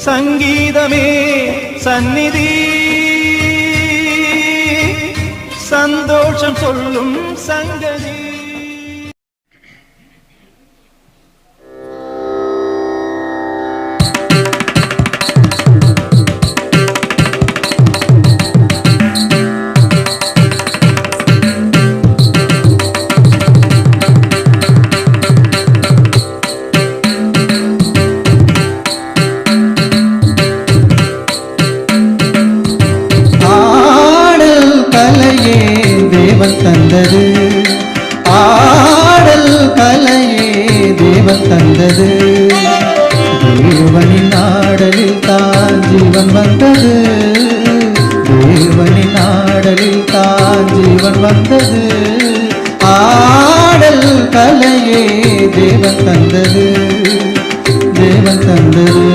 சங்கீதமே சந்நிதி, சந்தோஷம் சொல்லும் சங்கதி. தந்தது ஆடல் கலையே தேவன் தந்தது, தேவனின் ஆடலில் தான் ஜீவன் வந்தது, தேவனின் ஆடலில் தான் ஜீவன் வந்தது. ஆடல் கலையே தேவன் தந்தது, தேவன் தந்தது.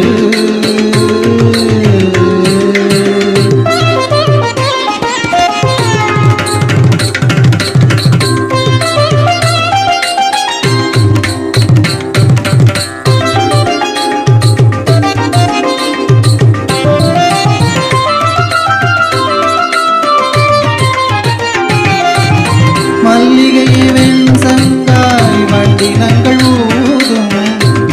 மல்லிகைவெண் சங்காய் வண்டினங்கள் ஊதும்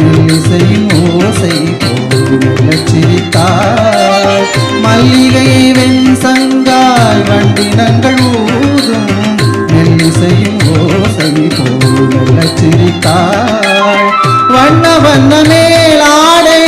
மெல்லிசையின் ஓசை போல சிரித்தாய். மல்லிகைவெண் சங்காய் வண்டினங்கள் ஊதும் மெல்லிசையின் ஓசை போல சிரித்தாய். வண்ண வண்ண மேலாடை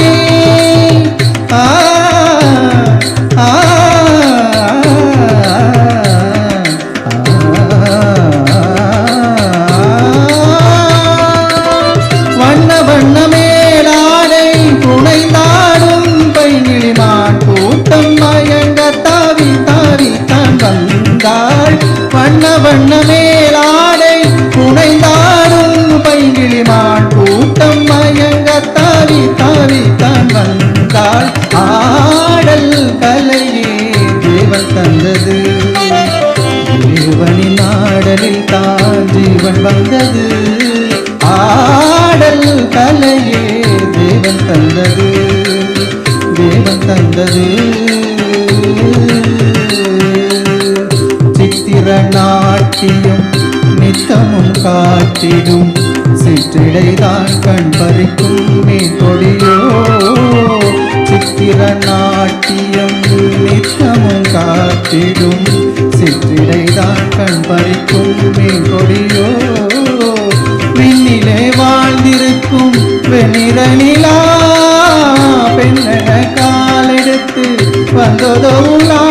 வண்ண வண்ண மேலாடை புனைந்தாடும் பைங்கிளிமான் கூட்டம் மயங்க தாவி தாவி தான் வந்தாள். ஆடல் கலையே தேவன் தந்தது, தேவனின் ஆடலில் தான் ஜீவன் வந்தது. ஆடல் கலையே தேவன் தந்தது, தேவன் தந்தது. நாட்டியம் நித்தமும் காட்டிடும் சிற்றிடைதான் கண் பறிக்கும் மேற்கொடியோ. சித்திர நாட்டியம் நித்தமும் காட்டிடும் சிற்றிடைதான் கண் பறிக்கும் மேற்கொடியோ. விண்ணிலே வாழ்ந்திருக்கும் வெண்ணிறனிலா பெண்ணென காலெடுத்து வந்ததோலா.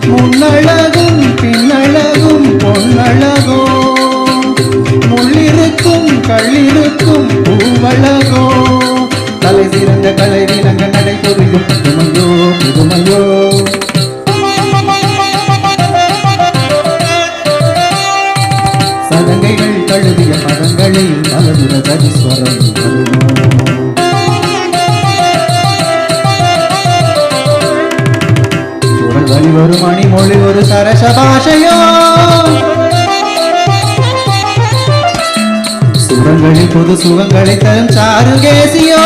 முன்னழகும் பின்னழகும் பொன்னழகோ, முள்ளிருக்கும் கள்ளிருக்கும் பூவழகோ. தலை சிறந்த கலை விலங்க நடை பொறியும் புதுமையோ புதுமையோ. சதங்கைகள் கழுதிய மரங்களில் மலருற கரிஸ்வரம் வழி ஒரு மணி மொழி ஒரு சரச பாஷையோ. சுரங்களில் பொது சுகங்களை தரும் சாருகேசியோ.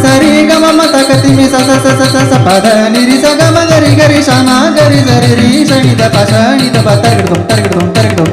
சரி கம தகதிமி ச பத நிரி சகம கரி கரி சனா கரி சரி ரீ சனித பசனித பத்தர்கிடும் தர்கிடும் தர்கிடும்